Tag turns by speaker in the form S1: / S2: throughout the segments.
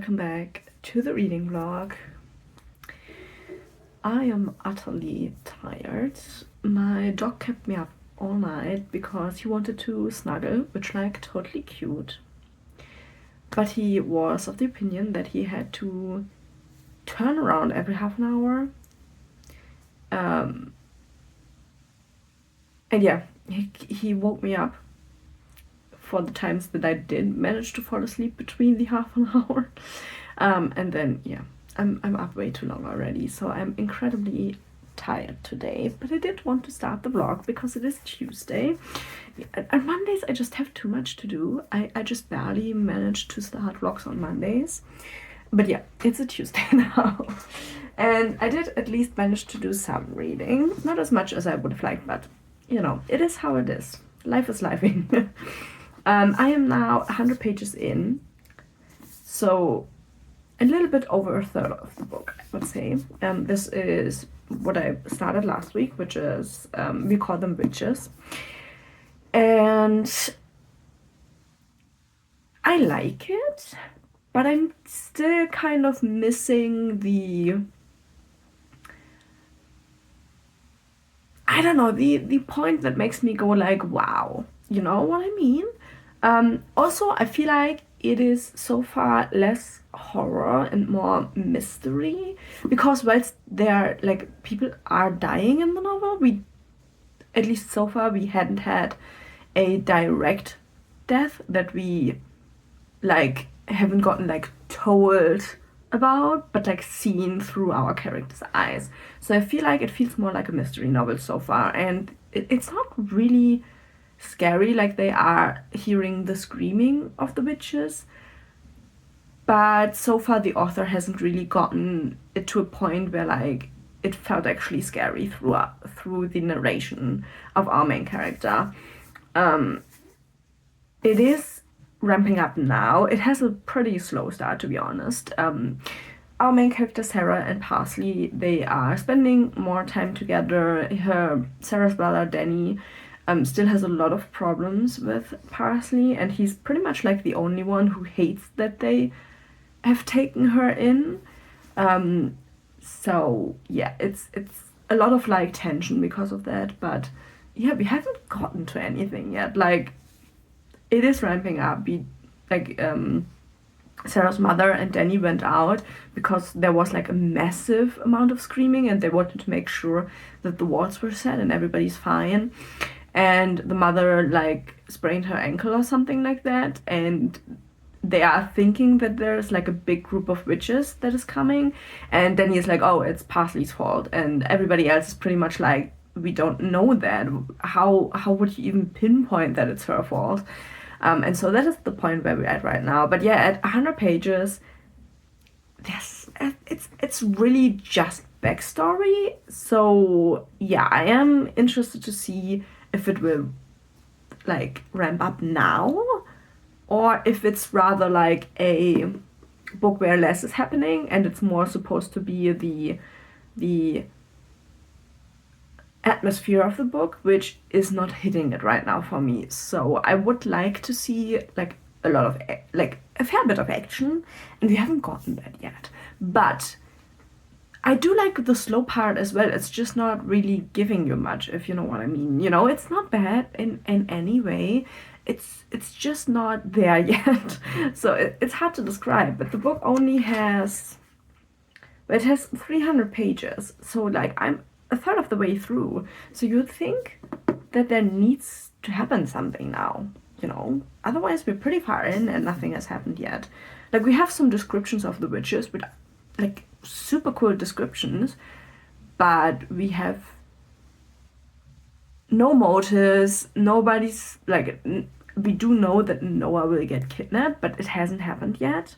S1: welcome back to the reading vlog. I am utterly tired. My dog kept me up all night because he wanted to snuggle, which like totally cute. But he was of the opinion that he had to turn around every half an hour. And yeah, he woke me up for the times that I did manage to fall asleep between the half an hour. And then yeah, I'm up way too long already, so I'm incredibly tired today. But I did want to start the vlog because it is Tuesday. On Mondays I just have too much to do. I just barely manage to start vlogs on Mondays. But yeah, it's a Tuesday now. And I did at least manage to do some reading. Not as much as I would have liked, but you know, it is how it is. Life is lifing. I am now 100 pages in, so a little bit over a third of the book, I would say. This is what I started last week, which is, we call them witches. And I like it, but I'm still kind of missing the, I don't know, the point that makes me go like, wow, you know what I mean? Also, I feel like it is so far less horror and more mystery, because whilst there like people are dying in the novel, we, at least so far, we hadn't had a direct death that we like haven't gotten like told about, but like seen through our characters' eyes. So I feel like it feels more like a mystery novel so far, and it's not really scary like they are hearing the screaming of the witches, but so far the author hasn't really gotten it to a point where like it felt actually scary through the narration of our main character. It is ramping up now. It has a pretty slow start, to be honest. Our main character Sarah and Parsley, they are spending more time together. Sarah's brother Danny still has a lot of problems with Parsley, and he's pretty much like the only one who hates that they have taken her in. So yeah, it's a lot of like tension because of that, but yeah, we haven't gotten to anything yet. Like, it is ramping up. Sarah's mother and Danny went out because there was like a massive amount of screaming, and they wanted to make sure that the walls were set and everybody's fine. And the mother like sprained her ankle or something like that, and they are thinking that there's like a big group of witches that is coming, and Danny is like, oh, it's Parsley's fault, and everybody else is pretty much like, we don't know that. How would you even pinpoint that it's her fault? And so that is the point where we're at right now. But yeah, at 100 pages, it's really just backstory. So yeah, I am interested to see if it will like ramp up now, or if it's rather like a book where less is happening and it's more supposed to be the atmosphere of the book, which is not hitting it right now for me. So I would like to see like a lot of like a fair bit of action, and we haven't gotten that yet. But I do like the slow part as well. It's just not really giving you much, if you know what I mean. You know, it's not bad in any way. It's just not there yet. So it's hard to describe. But the book only has, it has 300 pages. So like I'm a third of the way through. So you'd think that there needs to happen something now, you know? Otherwise we're pretty far in and nothing has happened yet. Like, we have some descriptions of the witches, but like super cool descriptions, but we have no motives. Nobody's like, we do know that Noah will get kidnapped, but it hasn't happened yet.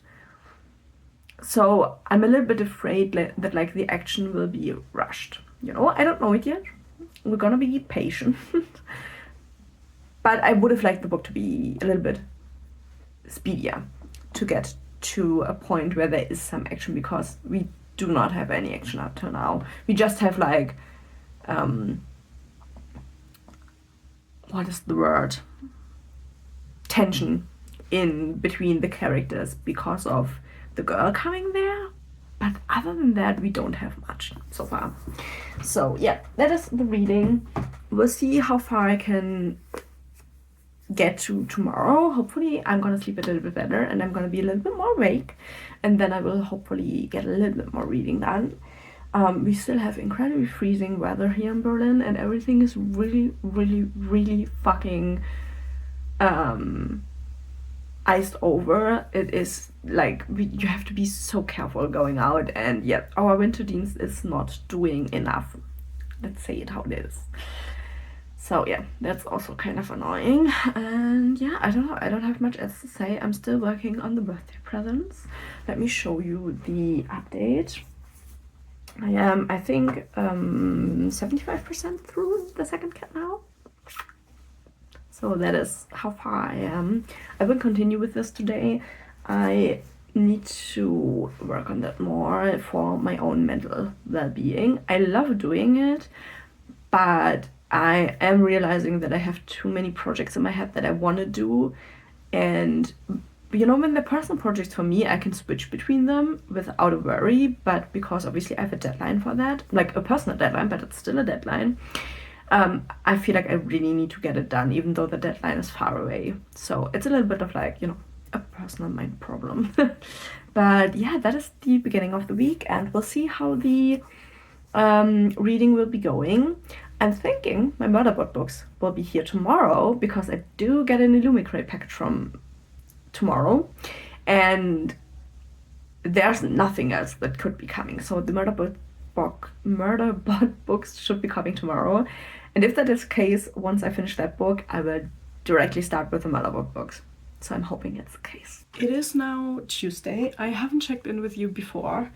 S1: So I'm a little bit afraid that like the action will be rushed. You know, I don't know it yet. We're gonna be patient. But I would have liked the book to be a little bit speedier, to get to a point where there is some action, because we do not have any action up till now. We just have like, what is the word? Tension in between the characters because of the girl coming there. But other than that, we don't have much so far. So yeah, that is the reading. We'll see how far I can get to tomorrow. Hopefully I'm gonna sleep a little bit better and I'm gonna be a little bit more awake, and then I will hopefully get a little bit more reading done. We still have incredibly freezing weather here in Berlin, and everything is really, really, really fucking iced over. It is like you have to be so careful going out, and yeah, our winter dienst is not doing enough. Let's say it how it is. So yeah, that's also kind of annoying. And yeah, I don't know, I don't have much else to say. I'm still working on the birthday presents. Let me show you the update. I am, I think, 75% through the second kit now. So that is how far I am. I will continue with this today. I need to work on that more for my own mental well-being. I love doing it, but I am realizing that I have too many projects in my head that I want to do. And you know, when they're personal projects for me, I can switch between them without a worry. But because obviously I have a deadline for that, like a personal deadline, but it's still a deadline, I feel like I really need to get it done, even though the deadline is far away. So it's a little bit of like, you know, a personal mind problem. But yeah, that is the beginning of the week, and we'll see how the reading will be going. I'm thinking my motherboard books will be here tomorrow, because I do get an Illumicray package from tomorrow, and there's nothing else that could be coming. So the murderbot books should be coming tomorrow. And if that is the case, once I finish that book, I will directly start with the motherboard books. So I'm hoping it's the case. It is now Tuesday. I haven't checked in with you before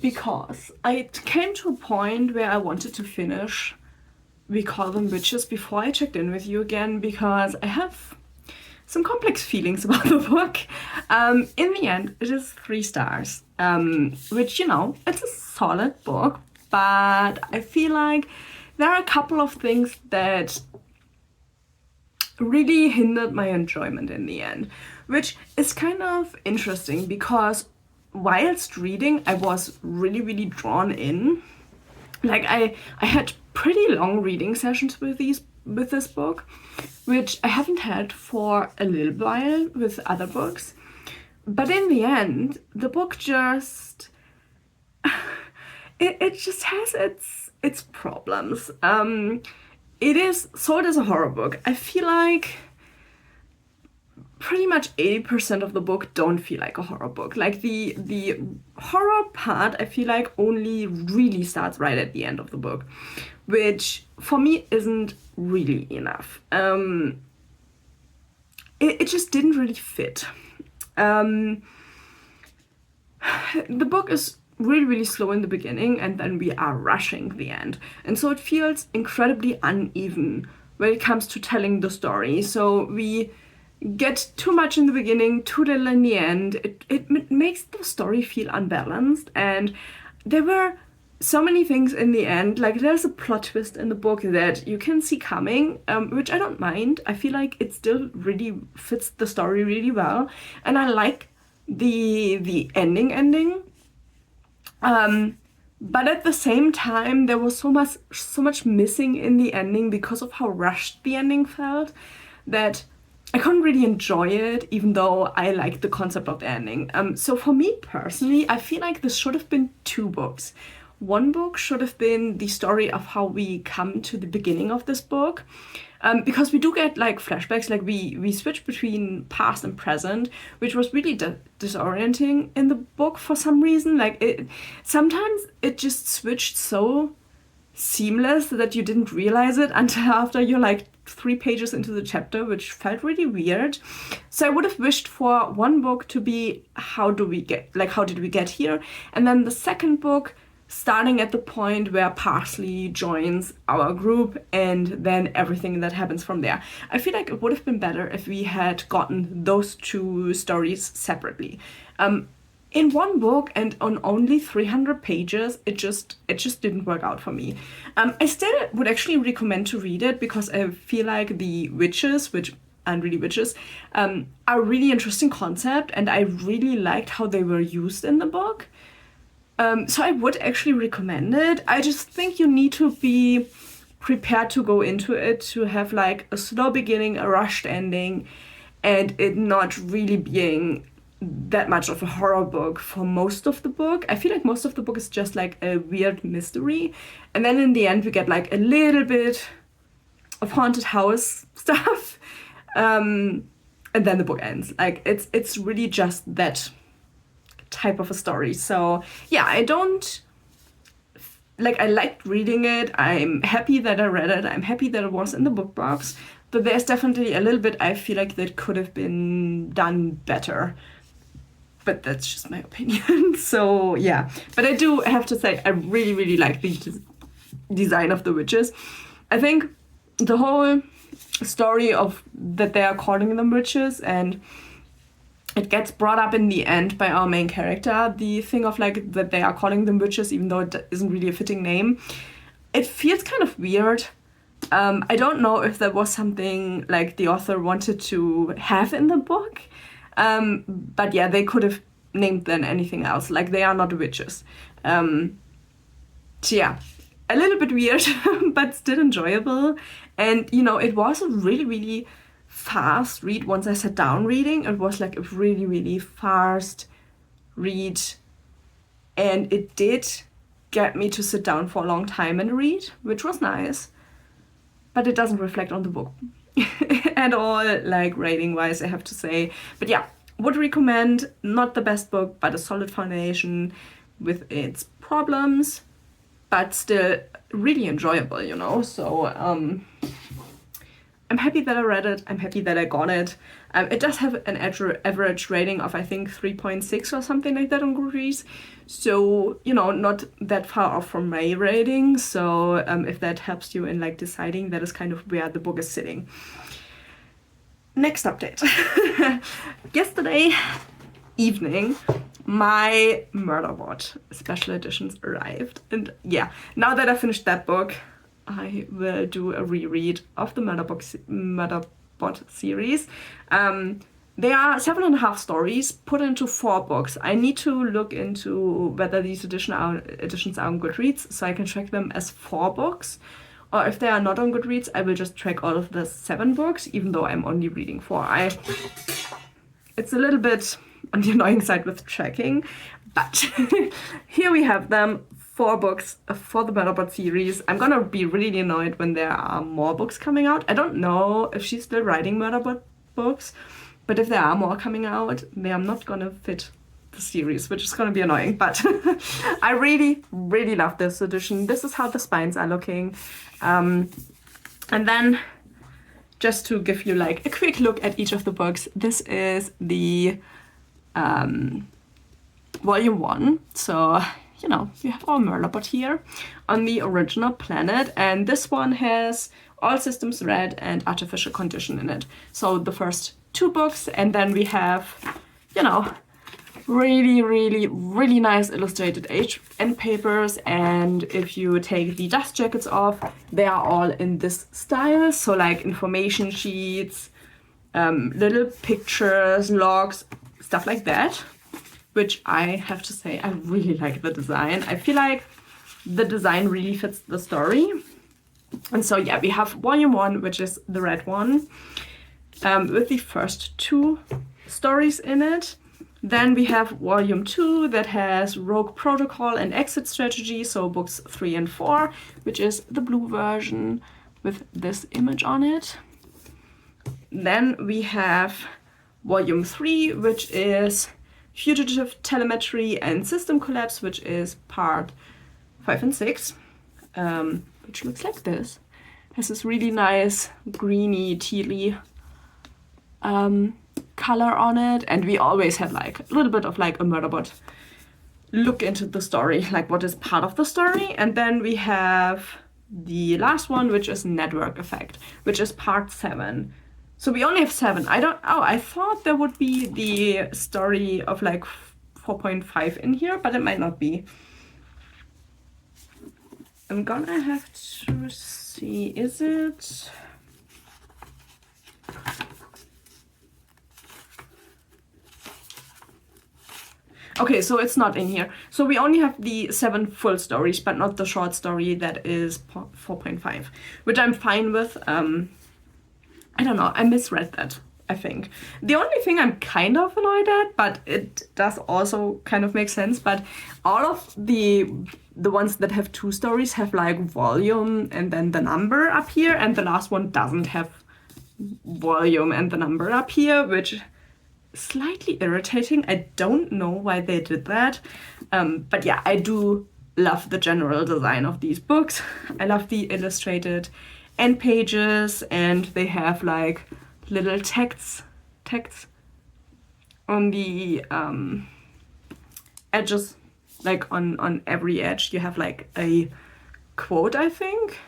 S1: because I came to a point where I wanted to finish We Call Them Witches before I checked in with you again, because I have some complex feelings about the book. In the end, it is 3 stars, which, you know, it's a solid book, but I feel like there are a couple of things that really hindered my enjoyment in the end, which is kind of interesting because whilst reading, I was really, really drawn in. Like I had pretty long reading sessions with this book, which I haven't had for a little while with other books. But in the end, the book just it just has its problems. It is sold as a horror book. I feel like pretty much 80% of the book don't feel like a horror book. Like the horror part, I feel like only really starts right at the end of the book, which for me isn't really enough. It just didn't really fit. The book is really, really slow in the beginning, and then we are rushing the end. And so it feels incredibly uneven when it comes to telling the story. So we get too much in the beginning, too little in the end. It makes the story feel unbalanced, and there were so many things in the end. Like there's a plot twist in the book that you can see coming, which I don't mind. I feel like it still really fits the story really well, and I like the ending. But at the same time, there was so much missing in the ending because of how rushed the ending felt, that I couldn't really enjoy it, even though I liked the concept of the ending. So for me personally, I feel like this should have been 2 books. One book should have been the story of how we come to the beginning of this book, because we do get like flashbacks, like we switch between past and present, which was really disorienting in the book for some reason. Like sometimes it just switched so seamless that you didn't realize it until after you're like 3 pages into the chapter, which felt really weird. So I would have wished for one book to be how did we get here, and then the second book starting at the point where Parsley joins our group, and then everything that happens from there. I feel like it would have been better if we had gotten those 2 stories separately. In one book and on only 300 pages, it just didn't work out for me. I still would actually recommend to read it, because I feel like the witches, which aren't really witches, are a really interesting concept, and I really liked how they were used in the book. So I would actually recommend it. I just think you need to be prepared to go into it, to have like a slow beginning, a rushed ending, and it not really being that much of a horror book for most of the book. I feel like most of the book is just like a weird mystery, and then in the end we get like a little bit of haunted house stuff, and then the book ends. Like it's really just that type of a story. So yeah, I liked reading it. I'm happy that I read it. I'm happy that it was in the book box. But there's definitely a little bit I feel like that could have been done better. But that's just my opinion. So yeah. But I do have to say I really, really like the design of the witches. I think the whole story of that they are calling them witches, and it gets brought up in the end by our main character, the thing of like that they are calling them witches even though it isn't really a fitting name. It feels kind of weird. I don't know if that was something like the author wanted to have in the book, but yeah, they could have named them anything else. Like, they are not witches. So yeah, a little bit weird, but still enjoyable. And you know, it was a really, really fast read. Once I sat down reading, it was like a really, really fast read, and it did get me to sit down for a long time and read, which was nice. But it doesn't reflect on the book at all, like rating wise, I have to say. But yeah, would recommend. Not the best book, but a solid foundation with its problems, but still really enjoyable, you know. So I'm happy that I read it. I'm happy that I got it. It does have an average rating of, I think, 3.6 or something like that on Goodreads. So, you know, not that far off from my rating. So if that helps you in like deciding, that is kind of where the book is sitting. Next update. Yesterday evening, my Murderbot special editions arrived. And yeah, now that I finished that book, I will do a reread of the Murderbot series. There are 7.5 stories put into 4 books. I need to look into whether these editions are on Goodreads, so I can track them as 4 books. Or if they are not on Goodreads, I will just track all of the 7 books, even though I'm only reading 4. It's a little bit on the annoying side with tracking, but here we have them. 4 books for the Murderbot series. I'm gonna be really annoyed when there are more books coming out. I don't know if she's still writing Murderbot books, but if there are more coming out, they are not gonna fit the series, which is gonna be annoying. But I really, really love this edition. This is how the spines are looking. And then, just to give you like a quick look at each of the books, this is the volume 1. So, you know, you have our Murderbot here on the original planet, and this one has All Systems Red and Artificial Condition in it. So the first 2 books, and then we have, you know, really, really, really nice illustrated end papers. And if you take the dust jackets off, they are all in this style. So like information sheets, little pictures, logs, stuff like that. Which I have to say, I really like the design. I feel like the design really fits the story. And so yeah, we have volume 1, which is the red one, with the first 2 stories in it. Then we have volume 2 that has Rogue Protocol and Exit Strategy, so books 3 and 4, which is the blue version with this image on it. Then we have volume 3, which is Fugitive Telemetry and System Collapse, which is part 5 and 6, which looks like this. Has this really nice greeny, tealy color on it, and we always have like a little bit of like a Murderbot look into the story, like what is part of the story. And then we have the last one, which is Network Effect, which is part 7. So we only have 7. I thought there would be the story of like 4.5 in here, but it might not be. I'm gonna have to see, is it? Okay, so it's not in here. So we only have the 7 full stories, but not the short story that is 4.5, which I'm fine with. I don't know, I misread that, I think. The only thing I'm kind of annoyed at, but it does also kind of make sense, but all of the ones that have 2 stories have like volume and then the number up here, and the last one doesn't have volume and the number up here, which is slightly irritating. I don't know why they did that. But yeah, I do love the general design of these books. I love the illustrated end pages, and they have like little texts on the edges, like on every edge you have like a quote, I think.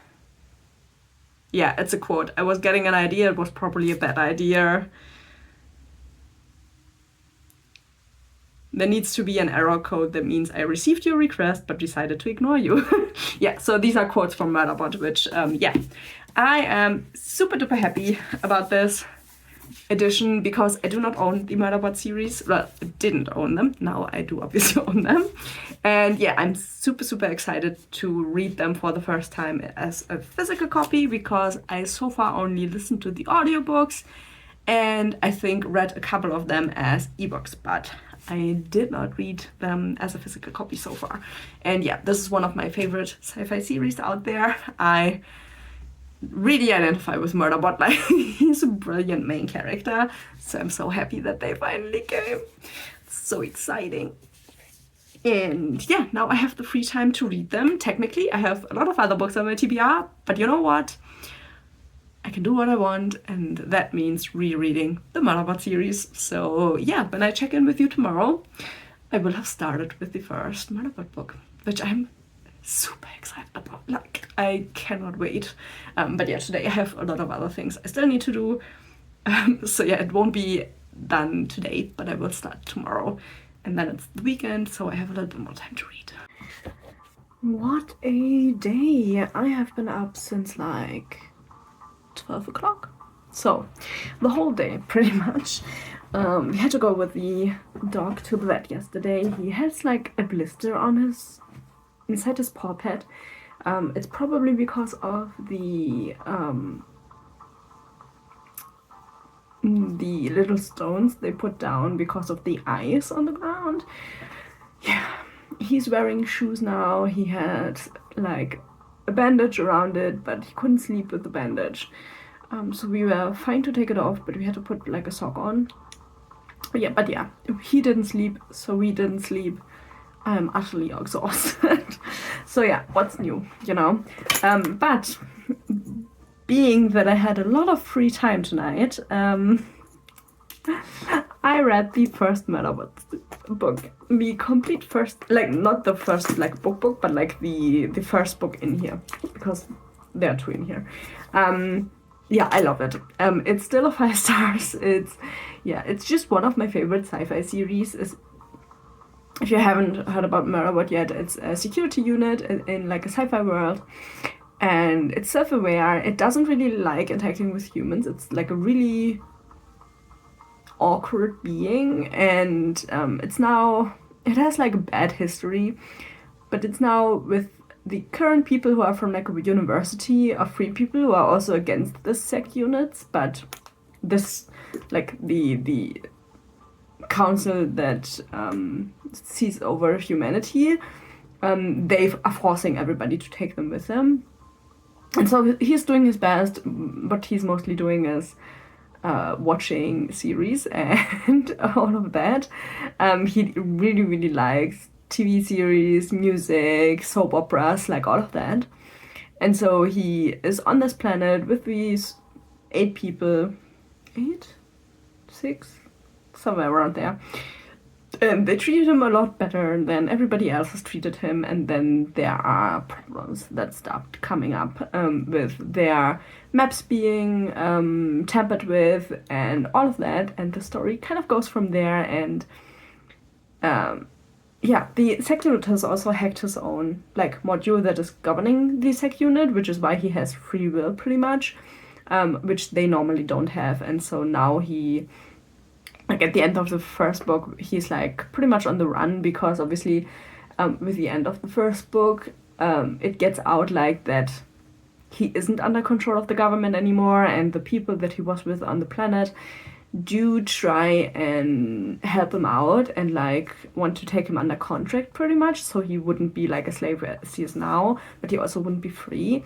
S1: Yeah, it's a quote. I was getting an idea, it was probably a bad idea. There needs to be an error code that means I received your request but decided to ignore you. Yeah, so these are quotes from Murderbot, which, yeah. I am super duper happy about this edition because I do not own the Murderbot series. Well, I didn't own them. Now I do obviously own them. And yeah, I'm super, super excited to read them for the first time as a physical copy because I so far only listened to the audiobooks and I think read a couple of them as ebooks, but I did not read them as a physical copy so far. And yeah, this is one of my favorite sci-fi series out there. I really identify with Murderbot, like he's a brilliant main character, so I'm so happy that they finally came. It's so exciting. And yeah, now I have the free time to read them. Technically, I have a lot of other books on my TBR, but you know what? I can do what I want, and that means rereading the Murderbot series. So yeah, when I check in with you tomorrow, I will have started with the first Murderbot book, which I'm super excited about. Like, I cannot wait. But yeah, today I have a lot of other things I still need to do. So yeah, it won't be done today, but I will start tomorrow. And then it's the weekend, so I have a little bit more time to read. What a day! I have been up since like 12 o'clock. So, the whole day, pretty much. We had to go with the dog to the vet yesterday. He has like a blister on his inside his paw pad. It's probably because of the little stones they put down because of the ice on the ground. Yeah, he's wearing shoes now. He had like a bandage around it, but he couldn't sleep with the bandage. So we were fine to take it off, but we had to put like a sock on. But yeah, he didn't sleep, so we didn't sleep. I am utterly exhausted. So yeah, what's new, you know? But being that I had a lot of free time tonight, I read the first Murderbot book. The complete first, like not the first like book, but like the first book in here, because there are 2 in here. Yeah, I love it. It's still a 5 stars. It's just one of my favorite sci-fi series. If you haven't heard about Murderbot yet, it's a security unit in like a sci-fi world, and it's self-aware. It doesn't really like interacting with humans. It's like a really awkward being, and it has like a bad history, but it's now with the current people who are from like a university of free people who are also against the sect units, but this like the council that sees over humanity, they are forcing everybody to take them with them. And so he's doing his best. What he's mostly doing is watching series and all of that. He really, really likes TV series, music, soap operas, like all of that. And so he is on this planet with these 8 people. 8? 6? Somewhere around there. And they treated him a lot better than everybody else has treated him, and then there are problems that start coming up with their maps being tampered with and all of that, and the story kind of goes from there. And yeah, the sec unit has also hacked his own like module that is governing the sec unit, which is why he has free will pretty much, which they normally don't have. And so now he like at the end of the first book, he's like pretty much on the run because obviously, with the end of the first book, it gets out like that he isn't under control of the government anymore, and the people that he was with on the planet do try and help him out and like want to take him under contract pretty much, so he wouldn't be like a slave as he is now, but he also wouldn't be free.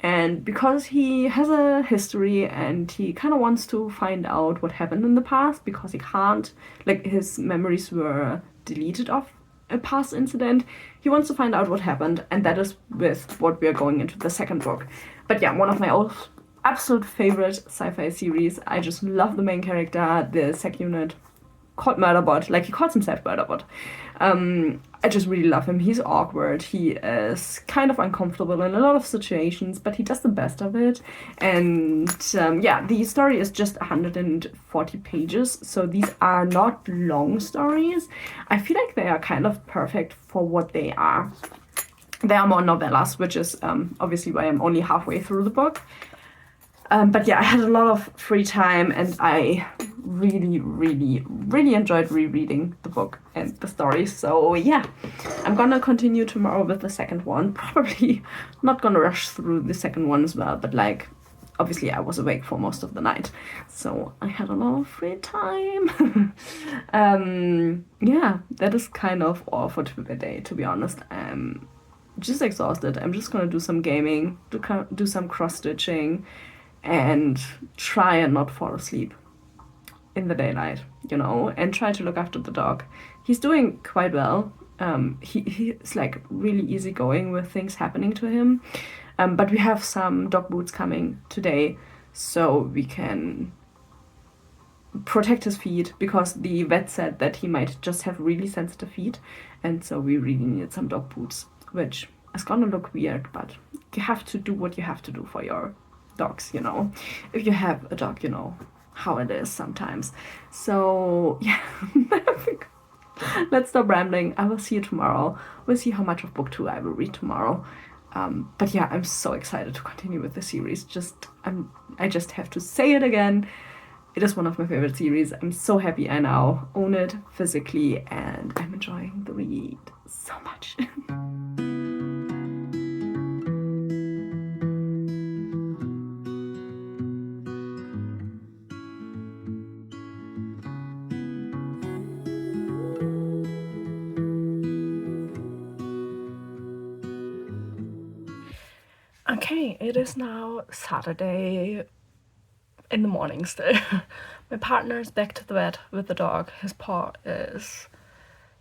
S1: And because he has a history and he kind of wants to find out what happened in the past, because he can't, like his memories were deleted of a past incident, he wants to find out what happened, and that is with what we are going into the second book. But yeah, one of my old absolute favorite sci-fi series. I just love the main character, the sec unit called Murderbot. Like, he calls himself Murderbot. I just really love him. He's awkward. He is kind of uncomfortable in a lot of situations, but he does the best of it. And yeah, the story is just 140 pages, so these are not long stories. I feel like they are kind of perfect for what they are. They are more novellas, which is obviously why I'm only halfway through the book. But yeah, I had a lot of free time, and I really, really, really enjoyed rereading the book and the story. So yeah, I'm gonna continue tomorrow with the second one. Probably not gonna rush through the second one as well, but like, obviously I was awake for most of the night, so I had a lot of free time. Yeah, that is kind of all for today, to be honest. I'm just exhausted. I'm just gonna do some gaming, do some cross-stitching, and try and not fall asleep in the daylight, you know, and try to look after the dog. He's doing quite well. He's like really easygoing with things happening to him. But we have some dog boots coming today, so we can protect his feet, because the vet said that he might just have really sensitive feet, and so we really need some dog boots, which is gonna look weird, but you have to do what you have to do for your dogs, you know. If you have a dog, you know how it is sometimes. So yeah, let's stop rambling. I will see you tomorrow. We'll see how much of book 2 I will read tomorrow. But yeah, I'm so excited to continue with the series. I just have to say it again. It is one of my favorite series. I'm so happy I now own it physically, and I'm enjoying the read so much. Okay, it is now Saturday in the morning still. My partner is back to the vet with the dog. His paw is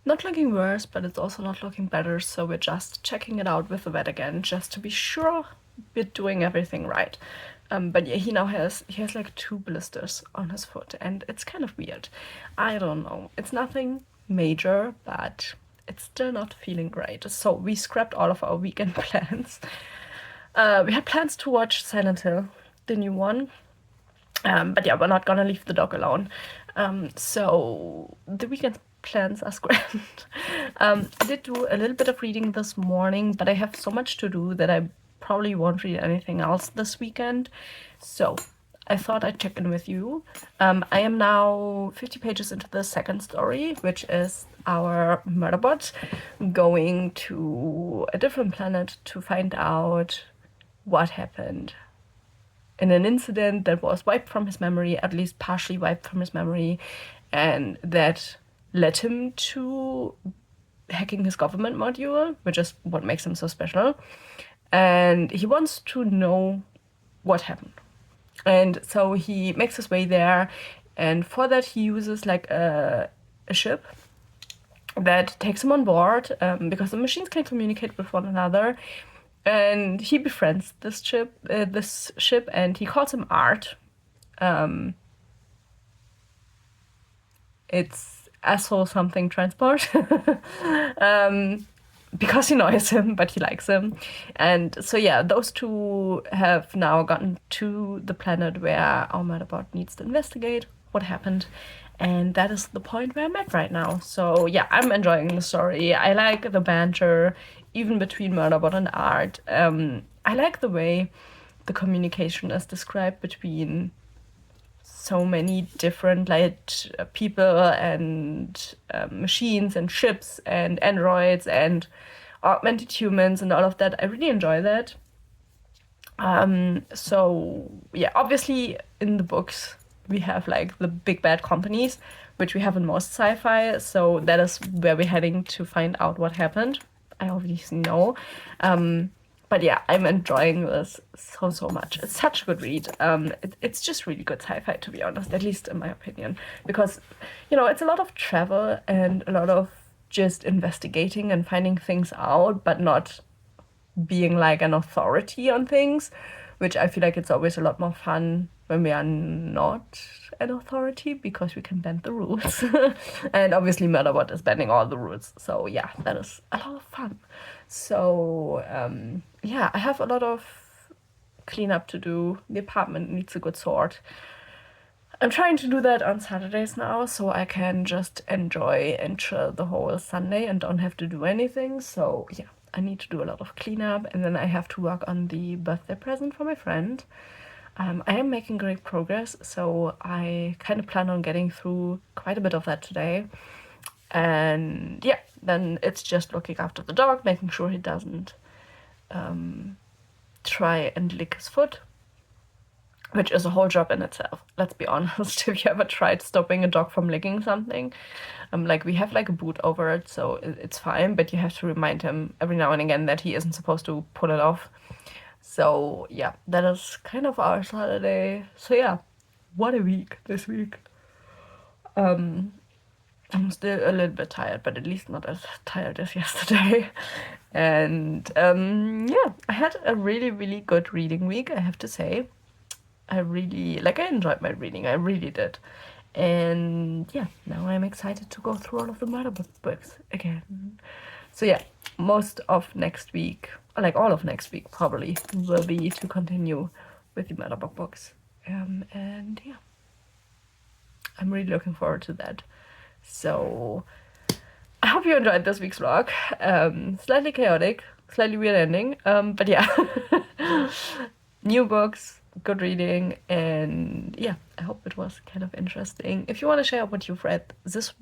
S1: not looking worse, but it's also not looking better, so we're just checking it out with the vet again, just to be sure we're doing everything right. But yeah, he has like 2 blisters on his foot, and it's kind of weird. I don't know. It's nothing major, but it's still not feeling great. So we scrapped all of our weekend plans. We had plans to watch Silent Hill, the new one. But yeah, we're not gonna leave the dog alone. So the weekend plans are scrapped. I did do a little bit of reading this morning, but I have so much to do that I probably won't read anything else this weekend. So I thought I'd check in with you. I am now 50 pages into the second story, which is our Murderbot going to a different planet to find out what happened in an incident that was wiped from his memory, at least partially wiped from his memory, and that led him to hacking his government module, which is what makes him so special. And he wants to know what happened. And so he makes his way there, and for that he uses like a ship that takes him on board, because the machines can communicate with one another. And he befriends this ship, and he calls him Art. It's asshole something transport. Because he annoys him, but he likes him. And so yeah, those two have now gotten to the planet where our Murderbot needs to investigate what happened. And that is the point where I'm at right now. So yeah, I'm enjoying the story. I like the banter, even between Murderbot and Art. I like the way the communication is described between so many different people and machines and ships and androids and augmented humans and all of that. I really enjoy that. So yeah, obviously in the books we have like the big bad companies, which we have in most sci-fi. So that is where we're heading to find out what happened. I obviously know. But yeah, I'm enjoying this so much. It's such a good read. It's just really good sci-fi, to be honest, at least in my opinion, because it's a lot of travel and a lot of just investigating and finding things out, but not being like an authority on things, which I feel like it's always a lot more fun when we are not an authority because we can bend the rules. And obviously Murderbot is bending all the rules. So yeah, that is a lot of fun. So yeah, I have a lot of cleanup to do. The apartment needs a good sort. I'm trying to do that on Saturdays now, so I can just enjoy and chill the whole Sunday and don't have to do anything. So yeah, I need to do a lot of cleanup, and then I have to work on the birthday present for my friend. I am making great progress, so I kind of plan on getting through quite a bit of that today. And yeah, then it's just looking after the dog, making sure he doesn't try and lick his foot, which is a whole job in itself. Let's be honest. If you ever tried stopping a dog from licking something, like we have like a boot over it, so it's fine, but you have to remind him every now and again that he isn't supposed to pull it off. So yeah, that is kind of our Saturday. So yeah, what a week this week. I'm still a little bit tired, but at least not as tired as yesterday. And yeah, I had a really good reading week, I have to say. I enjoyed my reading. I really did. And yeah, now I'm excited to go through all of the murder books again. So yeah, most of next week, like all of next week probably, will be to continue with the murder books. And yeah, I'm really looking forward to that. So I hope you enjoyed this week's vlog. Slightly chaotic, slightly weird ending, but yeah. New books, good reading, and yeah, I hope it was kind of interesting. If you want to share what you've read this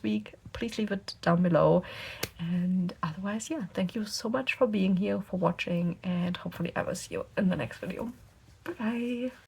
S1: week, please leave it down below. And otherwise, yeah, thank you so much for being here, for watching, and hopefully I will see you in the next video. Bye bye.